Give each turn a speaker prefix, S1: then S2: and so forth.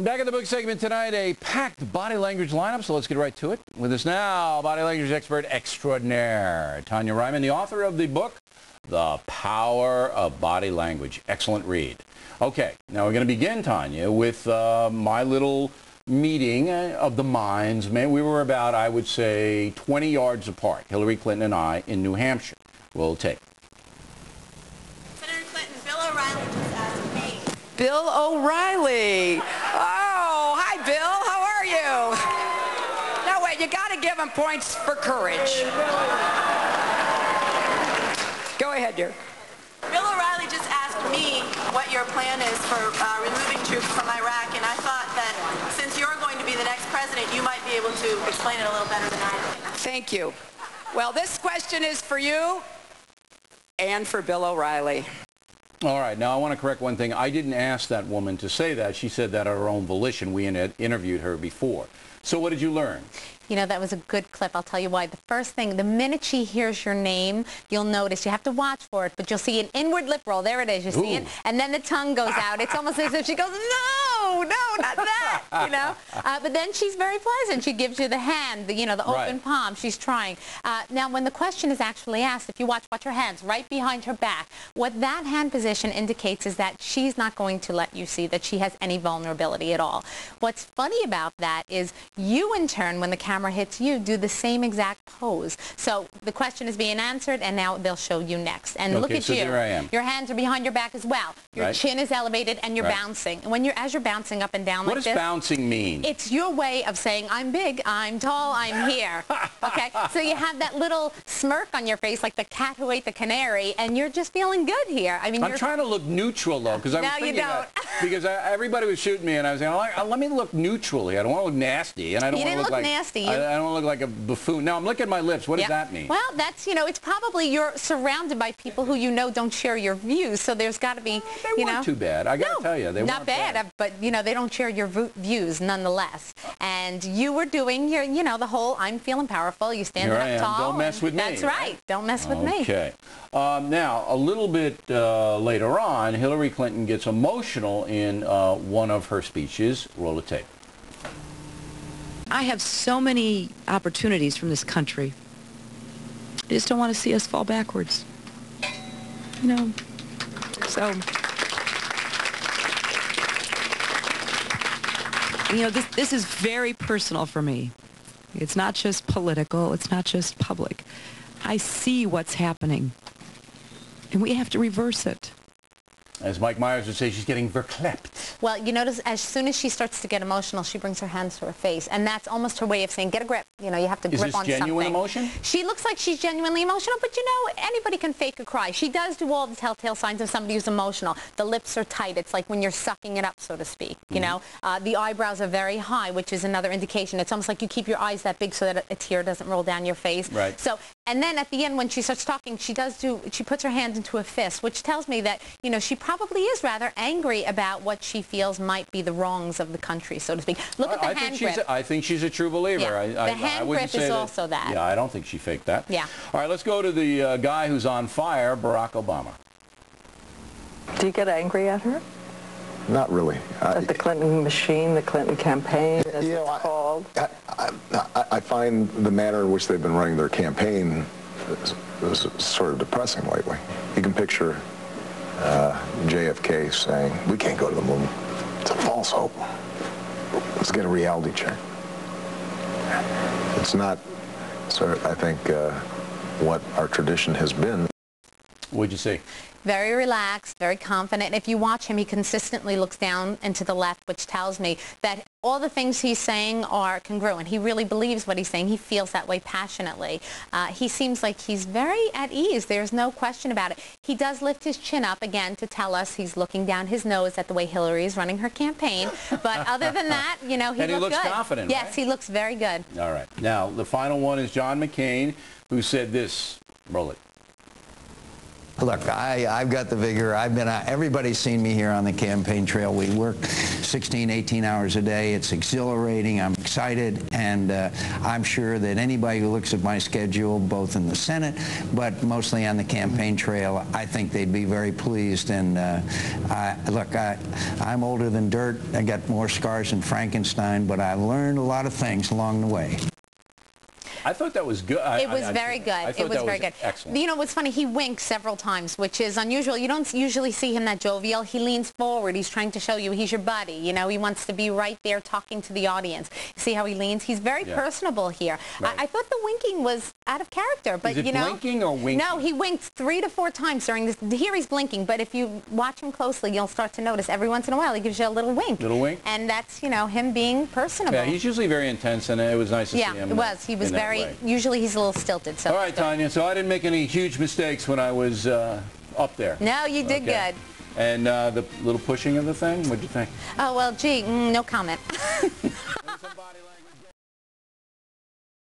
S1: Back in the book segment tonight, a packed body language lineup, so let's get right to it. With us now, body language expert extraordinaire, Tonya Reiman, the author of the book, The Power of Body Language. Excellent read. Okay, now we're going to begin, Tonya, with my little meeting of the minds. We were about, I would say, 20 yards apart, Hillary Clinton and I, in New Hampshire. We'll take.
S2: Senator Clinton, Bill O'Reilly just asked me.
S3: Bill O'Reilly. Oh, hi, Bill. How are you? No, wait, you got to give him points for courage. Go ahead, dear.
S2: Bill O'Reilly just asked me what your plan is for removing troops from Iraq, and I thought that since you're going to be the next president, you might be able to explain it a little better than I do.
S3: Thank you. Well, this question is for you and for Bill O'Reilly.
S1: All right. Now, I want to correct one thing. I didn't ask that woman to say that. She said that at her own volition. We interviewed her before. So what did you learn?
S4: You know, that was a good clip. I'll tell you why. The first thing, the minute she hears your name, you'll notice, you have to watch for it, but you'll see an inward lip roll. There it is. You see it? And then the tongue goes out. It's almost as if she goes, no, not that, you know. But then she's very pleasant. She gives you the hand, the open palm. She's trying. Now, when the question is actually asked, if you watch her hands right behind her back, what that hand position indicates is that she's not going to let you see that she has any vulnerability at all. What's funny about that is you, in turn, when the camera hits you, do the same exact pose. So the question is being answered, and now they'll show you next. And look at you.
S1: There I am.
S4: Your hands are behind your back as well. Your chin is elevated, and you're bouncing. And when as you're bouncing up and down like this,
S1: what does bouncing mean?
S4: It's your way of saying, I'm big, I'm tall, I'm here. Okay? So you have that little smirk on your face, like the cat who ate the canary, and you're just feeling good here. I mean,
S1: I'm trying to look neutral, though, because I was thinking that. Because everybody was shooting me, and I was saying, let me look neutral here. I don't want to look nasty, and I don't want to look like
S4: nasty.
S1: I don't want to look like a buffoon. Now, I'm looking at my lips. What does that mean?
S4: Well, that's, it's probably you're surrounded by people who don't share your views, so there's got to be,
S1: They weren't too bad. I got to tell you, they weren't
S4: not bad. But, they don't share your views nonetheless. And you were doing your, the whole I'm feeling powerful, you stand up tall.
S1: Don't mess with me.
S4: That's right. Don't mess with me.
S1: Okay. Now, a little bit later on, Hillary Clinton gets emotional in one of her speeches. Roll the tape.
S5: I have so many opportunities from this country. I just don't want to see us fall backwards. So, this is very personal for me. It's not just political. It's not just public. I see what's happening, and we have to reverse it.
S1: As Mike Myers would say, she's getting verklempt.
S4: Well, you notice as soon as she starts to get emotional, she brings her hands to her face. And that's almost her way of saying, get a grip. You have to grip on something.
S1: Is this genuine emotion?
S4: She looks like she's genuinely emotional, but anybody can fake a cry. She does do all the telltale signs of somebody who's emotional. The lips are tight. It's like when you're sucking it up, so to speak. The eyebrows are very high, which is another indication. It's almost like you keep your eyes that big so that a tear doesn't roll down your face.
S1: Right.
S4: So, and then at the end, when she starts talking, she puts her hand into a fist, which tells me that, she probably is rather angry about what she feels might be the wrongs of the country, so to speak. Look at the hand grip.
S1: I think she's a true believer.
S4: Yeah. The hand grip is also that.
S1: Yeah, I don't think she faked that.
S4: Yeah.
S1: All right, let's go to the guy who's on fire, Barack Obama.
S6: Do you get angry at her?
S7: Not really.
S6: At the Clinton machine, the Clinton campaign, as it's called?
S7: I find the manner in which they've been running their campaign is sort of depressing lately. You can picture JFK saying, we can't go to the moon. It's a false hope. Let's get a reality check. It's not, I think, what our tradition has been.
S1: What'd you see?
S4: Very relaxed, very confident. If you watch him, he consistently looks down and to the left, which tells me that all the things he's saying are congruent. He really believes what he's saying. He feels that way passionately. He seems like he's very at ease. There's no question about it. He does lift his chin up again to tell us he's looking down his nose at the way Hillary is running her campaign. But other than that, he
S1: looks
S4: good.
S1: Confident.
S4: Yes,
S1: right?
S4: he looks very good.
S1: All right. Now, the final one is John McCain, who said this. Roll it.
S8: Look, I've got the vigor. I've been everybody's seen me here on the campaign trail. We work 16, 18 hours a day. It's exhilarating. I'm excited, and I'm sure that anybody who looks at my schedule, both in the Senate, but mostly on the campaign trail, I think they'd be very pleased. And look, I'm older than dirt. I got more scars than Frankenstein, but I learned a lot of things along the way.
S1: I thought that was good.
S4: It was very good. It was very good.
S1: Excellent.
S4: You know what's funny? He winks several times, which is unusual. You don't usually see him that jovial. He leans forward. He's trying to show you he's your buddy. You know, he wants to be right there talking to the audience. See how he leans? He's very personable here.
S1: Right.
S4: I thought the winking was out of character, but
S1: is it
S4: you know,
S1: blinking or winking?
S4: No, he winked 3 to 4 times during this. Here he's blinking, but if you watch him closely, you'll start to notice every once in a while he gives you a little wink.
S1: Little wink.
S4: And that's, you know, him being personable.
S1: Yeah, he's usually very intense, and it was nice to see him.
S4: Yeah, it was. He was very. Usually he's a little stilted. So
S1: all right, Tonya, so I didn't make any huge mistakes when I was up there.
S4: No, you did good.
S1: And the little pushing of the thing, what'd you think?
S4: Oh, well, gee, no comment.